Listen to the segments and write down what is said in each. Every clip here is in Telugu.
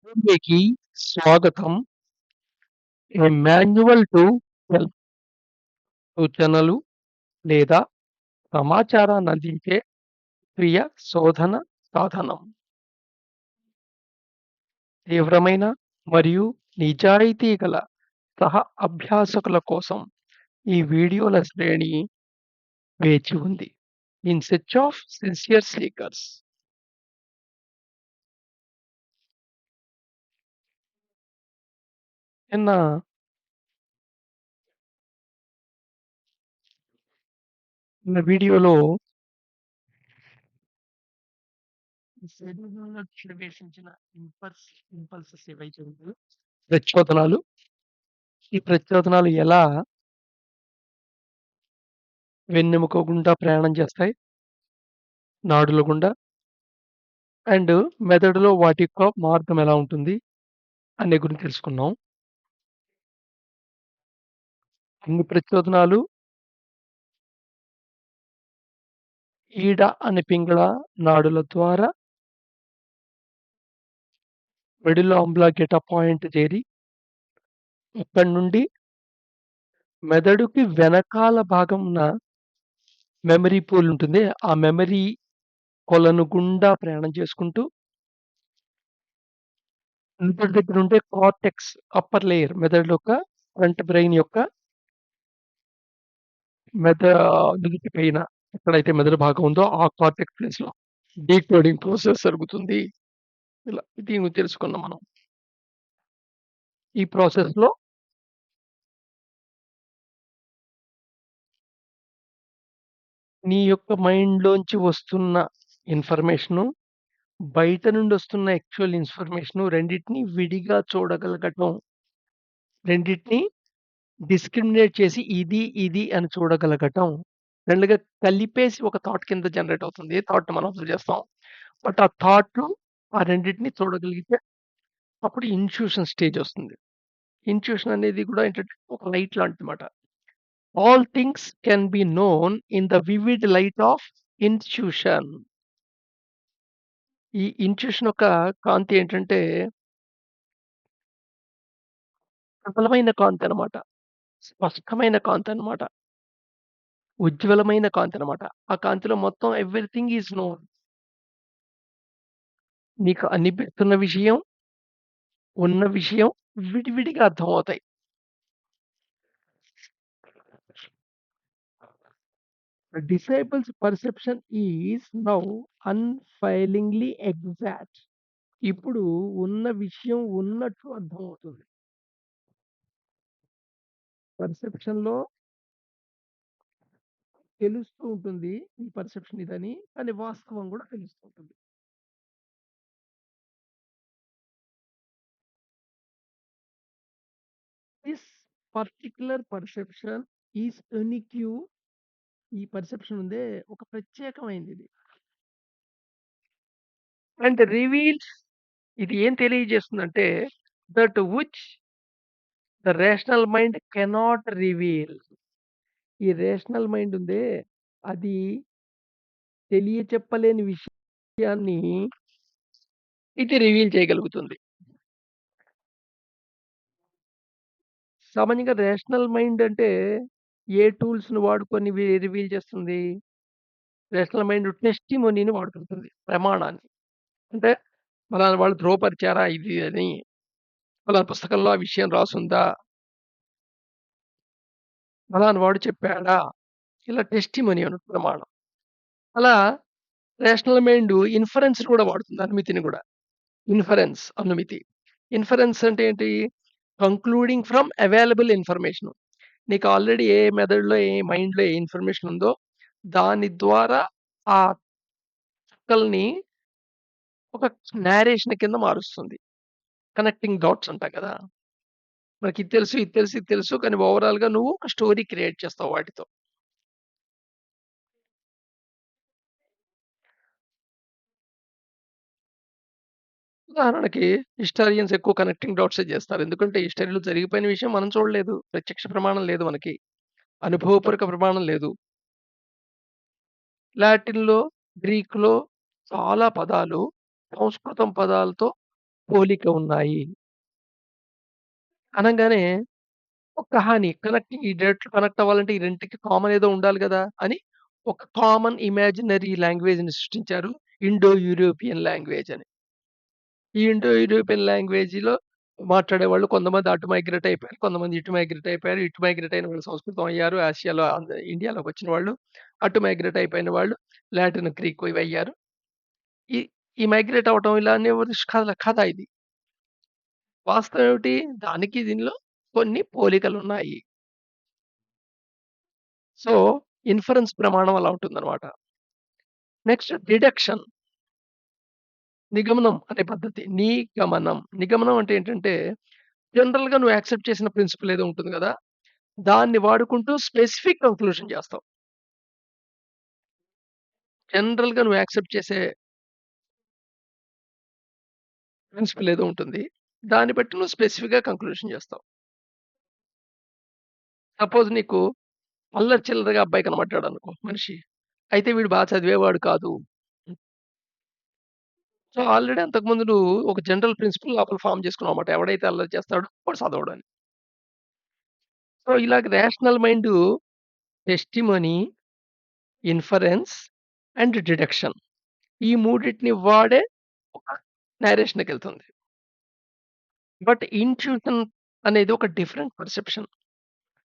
కి స్వాగతం. ఏ మాన్యువల్ టు హెల్ప్ సూచనలు లేదా సమాచారాన్ని అందించే స్వీయ శోధన సాధనం. తీవ్రమైన మరియు నిజాయితీ గల సహ అభ్యాసకుల కోసం ఈ వీడియోల శ్రేణి వేచి ఉంది. In search of sincere seekers. నిన్న నిన్న వీడియోలో శరీరంలో ప్రవేశించిన ఇంపల్సెస్ ఏవైతే ఉన్నాయో ప్రచోదనాలు, ఈ ప్రచోదనాలు ఎలా వెన్నెముక గుండా ప్రయాణం చేస్తాయి, నాడుల గుండా అండ్ మెదడులో వాటి యొక్క మార్గం ఎలా ఉంటుంది అనే గురించి తెలుసుకున్నాం. అన్ని ప్రచోదనాలు ఈడ అనే పింగళ నాడుల ద్వారా మెడుల్లా ఆబ్లాంగేటా పాయింట్ చేరి అక్కడి నుండి మెదడుకి వెనకాల భాగమున మెమరీ పూల్ ఉంటుంది. ఆ మెమరీ కొలను గుండా ప్రయాణం చేసుకుంటూ మెదడు దగ్గర ఉండే కార్టెక్స్ అప్పర్ లేయర్ మెదడు యొక్క ఫ్రంట్ బ్రెయిన్ యొక్క మెద నుదిటి పైన ఎక్కడైతే మెదడు భాగం ఉందో ఆ కార్టెక్స్ ప్లేస్‌లో డీకోడింగ్ ప్రాసెస్ జరుగుతుంది. ఇలా దీని గురించి తెలుసుకున్నాం మనం. ఈ ప్రాసెస్‌లో నీ యొక్క మైండ్‌లోంచి వస్తున్న ఇన్ఫర్మేషను, బయట నుండి వస్తున్న యాక్చువల్ ఇన్ఫర్మేషను రెండిటిని విడిగా చూడగలగటం. రెండిటిని డిస్క్రిమినేట్ చేసి ఇది అని చూడగలగటం. 2గా కలిపేసి ఒక థాట్ కింద జనరేట్ అవుతుంది. థాట్‌ని మనం అబ్జర్వ్ చేస్తాం. బట్ ఆ థాట్‌లో ఆ రెండిటిని చూడగలిగితే అప్పుడు ఇన్‌ట్యూషన్ స్టేజ్ వస్తుంది. ఇన్‌ట్యూషన్ అనేది కూడా ఏంటంటే ఒక లైట్ లాంటిదన్నమాట. All things can be known in the vivid light of intuition. ఈ ఇన్‌ట్యూషన్ యొక్క కాంతి ఏంటంటే ప్రబలమైన కాంతనమాట. స్పష్టమైన కాంతనమాట. ఉజ్వలమైన కాంతనమాట. ఆ కాంతిలో మొత్తం ఎవ్రీథింగ్ ఈస్ నోన్. నీకు అనిపిస్తున్న విషయం, ఉన్న విషయం విడివిడిగా అర్థమవుతాయి. Disciples perception is now unfailingly exact. ఇప్పుడు ఉన్న విషయం ఉన్నట్టు అర్థమవుతుంది. పర్సెప్షన్‌లో తెలుస్తూ ఉంటుంది. ఈ పర్సెప్షన్ ఇదని. కానీ వాస్తవం గూడా తెలుస్తూ ఉంటుంది. This particular perception is unique. ఈ పర్సెప్షన్ ఉందే ఒక ప్రత్యేకమైనది. అండ్ రివీల్స్ ఇది ఏం తెలియజేస్తుందంటే that which the rational mind cannot reveal. ఈ రేషనల్ మైండ్ ఉందే అది తెలియచెప్పలేని విషయాన్ని ఇది రివీల్ చేయగలుగుతుంది. సామాన్యంగా రేషనల్ మైండ్ అంటే ఏ టూల్స్‌ని వాడుకొని రివీల్ చేస్తుంది? రేషనల్ మైండ్ టెస్టిమోనీని వాడుకుంటుంది. ప్రమాణాన్ని. అంటే పలానా వాళ్ళు ధృవపరిచారా ఇది అని, పలానా పుస్తకంలో ఆ విషయం రాసుందా? పలానా వాడు చెప్పాడా? ఇలా టెస్టిమోనీ అని ప్రమాణం. అలా రేషనల్ మైండ్ ఇన్ఫరెన్స్‌ని కూడా వాడుతుంది. అనుమితిని గూడా. అనుమితి. ఇన్ఫరెన్స్ అంటే ఏంటి? Concluding from available information. నీకు ఆల్రెడీ ఏ మెథడ్‌లో, ఏ మైండ్‌లో ఏ ఇన్ఫర్మేషన్ ఉందో, దాని ద్వారా ఆ చుక్కల్ని ఒక నేరేషన్ కింద మారుస్తుంది. కనెక్టింగ్ డాట్స్ అంటాం కదా! మనకి ఇది తెలుసు, ఇది తెలుసు, ఇది తెలుసు. కానీ ఓవరాల్‌గా నువ్వు ఒక స్టోరీ క్రియేట్ చేస్తావు వాటితో. ఉదాహరణకి హిస్టారియన్స్ ఎక్కువ కనెక్టింగ్ డాట్సే చేస్తారు. ఎందుకంటే హిస్టరీలో జరిగిపోయిన విషయం మనం చూడలేదు. ప్రత్యక్ష ప్రమాణం లేదు మనకి. అనుభవపూర్వక ప్రమాణం లేదు. లాటిన్‌లో, గ్రీక్‌లో చాలా పదాలు సంస్కృతం పదాలతో పోలిక ఉన్నాయి. అనంగానే ఒక కహాని కనెక్ట్ ఈ రెండిట్లో కనెక్ట్ అవ్వాలంటే ఈ రెండిటికి కామన్ ఏదో ఉండాలి గదా! అని ఒక కామన్ ఇమాజినరీ లాంగ్వేజ్‌ని సృష్టించారు. ఇండో యూరోపియన్ లాంగ్వేజ్ అని. ఈ ఇండో యూరోపియన్ లాంగ్వేజ్‌లో మాట్లాడేవాళ్ళు కొంతమంది అటు మైగ్రేట్ అయిపోయారు. కొంతమంది ఇటు మైగ్రేట్ అయిపోయారు. ఇటు మైగ్రేట్ అయిన వాళ్ళు సంస్కృతం అయ్యారు. ఆసియాలో ఇండియాలోకొచ్చిన వాళ్ళు. అటు మైగ్రేట్ అయిపోయిన వాళ్ళు లాటిన్, గ్రీకు ఇవయ్యారు. ఈ ఈ మైగ్రేట్ అవ్వటం ఇలా అనేవారు కథ ఇది. వాస్తవం ఏమిటి? దానికి దీనిలో కొన్ని పోలికలున్నాయి. సో, ఇన్ఫరెన్స్ ప్రమాణం అలా ఉంటుందన్నమాట. Next deduction. నిగమనం అనే పద్ధతి. నిగమనం అంటే ఏంటంటే, జనరల్‌గా నువ్వు యాక్సెప్ట్ చేసిన ప్రిన్సిపల్ ఏదో ఉంటుంది గదా! దాన్ని వాడుకుంటూ స్పెసిఫిక్ కంక్లూషన్ చేస్తావు. జనరల్‌గా నువ్వు యాక్సెప్ట్ చేసే ప్రిన్సిపల్ ఏదో ఉంటుంది. దాన్ని బట్టి నువ్వు స్పెసిఫిక్‌గా కంక్లూషన్ చేస్తావు. సపోజ్ నీకు అల్లరి చిల్లరగా అబ్బాయి కనపడ్డాడనుకో మనిషి. అయితే వీడు చదివేవాడు కాదు. సో, ఆల్రెడీ అంతకుముందు నువ్వు ఒక జనరల్ ప్రిన్సిపల్ లోపల ఫార్మ్ చేసుకున్నావన్నమాట. ఎవడైతే అల్లరి చేస్తాడో వాడు చదవడని. సో, ఇలాగ rational mind testimony, inference and deduction ఈ మూడిటిని వాడే ఒక నేరేషన్‌కెళ్తుంది. బట్ ఇంట్యూషన్ అనేది ఒక డిఫరెంట్ పర్సెప్షన్.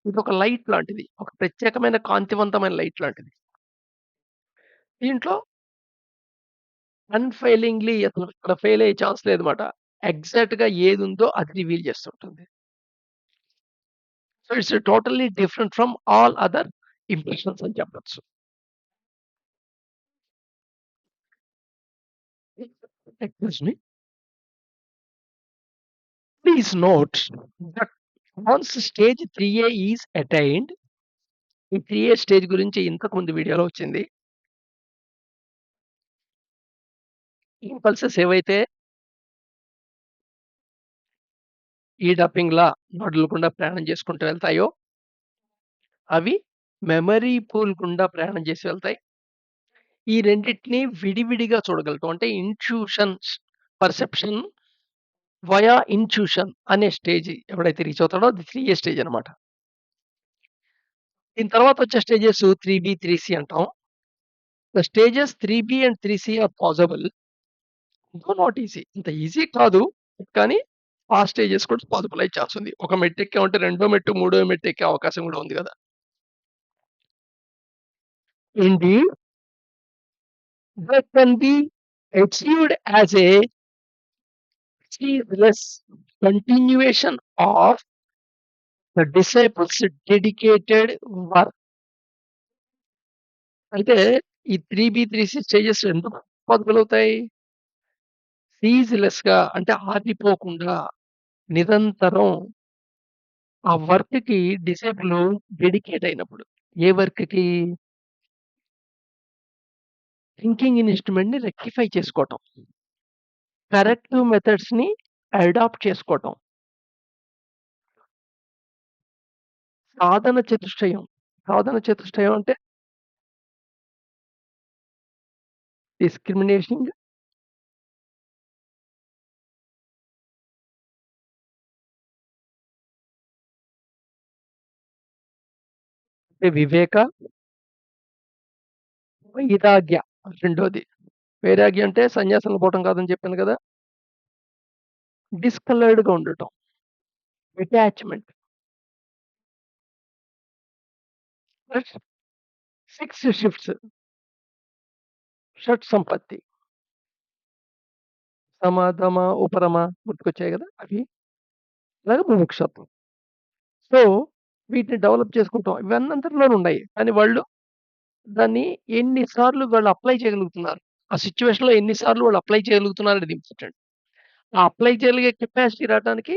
ఇదొక లైట్ లాంటిది. ఒక ప్రత్యేకమైన కాంతివంతమైన లైట్ లాంటిది. దీంట్లో అన్‌ఫెయిలింగ్‌లీ అసలు ఇక్కడ ఫెయిల్ అయ్యే ఛాన్స్ లేదన్నమాట. ఎగ్జాక్ట్‌గా ఏదుందో అది రివీల్ చేస్తుంటుంది. So, it's totally different from all other impressions అని చెప్పొచ్చు. Excuse me. Please note that once stage 3A is attained, ఈ 3A స్టేజ్ గురించి ఇంతకు ముందు వీడియోలో వచ్చింది. ఇంపల్సెస్ ఏవైతే ఈ డపింగ్‌లా వదలకుండా ప్రయాణం చేసుకుంటూ వెళ్తాయో, అవి మెమరీ పూల్ గుండా ప్రయాణం చేసి వెళ్తాయి. ఈ రెండిటిని విడివిడిగా చూడగలటం. అంటే పర్సెప్షన్ వయా ఇన్‌ట్యూషన్ అనే స్టేజ్ ఎవడైతే రీచ్ అవుతాడో అది 3A స్టేజ్ అన్నమాట. దీని తర్వాత వచ్చే స్టేజెస్ 3B, 3C అంటాం. The stages 3B and 3C are possible. Though not easy. అంత ఈజీ కాదు. కానీ ఆ స్టేజెస్ కూడా పాసిబుల్ అయ్యే ఛాన్స్ ఉంది. ఒక మెట్టు ఎక్కామంటే రెండో మెట్టు, మూడో మెట్టు ఎక్కే అవకాశం కూడా ఉంది గదా! Indeed that can be achieved as a ceaseless continuation of the disciples' dedicated work. అయితే ఈ 3B, 3C స్టేజెస్ ఎందుకు పాసిబుల్ అవుతాయి? సీజ్‌లెస్‌గా అంటే ఆగిపోకుండా నిరంతరం ఆ వర్క్‌కి డిసైపుల్ డెడికేట్ అయినప్పుడు. ఏ వర్క్‌కి? థింకింగ్ ఇన్‌స్ట్రుమెంట్‌ని రెక్టిఫై చేసుకోవటం. కరెక్టివ్ మెథడ్స్‌ని అడాప్ట్ చేసుకోవటం. సాధన చతుష్టయం. సాధన చతుష్టయం అంటే డిస్క్రిమినేషన్, వివేక, వైరాగ్య రెండోది. వైరాగ్యం అంటే సన్యాసంలో పోవటం కాదని చెప్పాను కదా! డిస్‌కలర్డ్‌గా ఉండటం. డిటాచ్‌మెంట్. Plus 6 shifts. షట్ సంపత్తి. సమ, దమ, ఉపరమ గుర్తుకొచ్చాయి గదా! అవి. అలాగే ముముక్షత్వం. సో, వీటిని డెవలప్ చేసుకుంటాం. ఇవన్నంతరిలోనూ ఉన్నాయి. కానీ వాళ్ళు దాన్ని ఎన్ని సార్లు వాళ్ళు అప్లై చేయగలుగుతున్నారు. ఆ సిట్యుయేషన్‌లో ఎన్ని సార్లు వాళ్ళు అప్లై చేయగలుగుతున్నారనేది ఇంపార్టెంట్. ఆ అప్లై చేయగలిగే కెపాసిటీ రావటానికి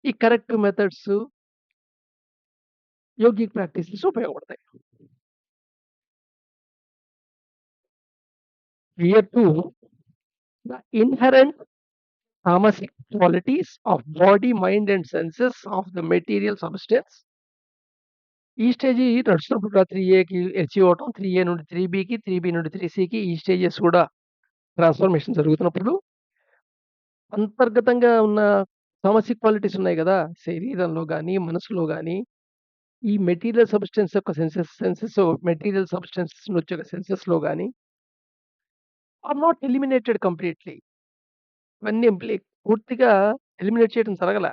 ఈ కరెక్టివ్ మెథడ్స్, యోగిక్ ప్రాక్టీసెస్ ఉపయోగపడతాయి. Here two the inherent tamasic qualities of body, mind and senses of the material substance. ఈ స్టేజి నడుస్తున్నప్పుడు కూడా 3ఏకి అచీవ్ అవ్వటం. 3ఏ నుండి 3బీకి, 3బీ నుండి 3సీకి ఈ స్టేజెస్ కూడా ట్రాన్స్‌ఫర్మేషన్ జరుగుతున్నప్పుడు అంతర్గతంగా ఉన్న తామసిక్ క్వాలిటీస్ ఉన్నాయి గదా! శరీరంలో గాని, మనసులో గాని, ఈ మెటీరియల్ సబ్‌స్టెన్స్ యొక్క సెన్సెస్ మెటీరియల్ సబ్‌స్టెన్సెస్ నుంచొక సెన్సెస్‌లో గాని ఆర్ నాట్ ఎలిమినేటెడ్ కంప్లీట్‌లీ. ఇవన్నీ పూర్తిగా ఎలిమినేట్ చేయడం జరగల.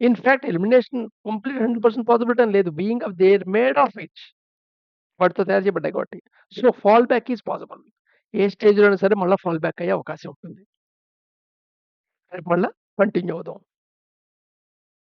In fact elimination complete 100% possibility అని లేదు. Being of they are made of it. వాటితో తయారు చేయబడ్డాయి కాబట్టి. So, fall back is possible. ఏ స్టేజ్‌లో అయినా సరే మళ్ళా ఫాల్ బ్యాక్ అయ్యే అవకాశం ఉంటుంది. రేపు మళ్ళా కంటిన్యూ అవుదాం.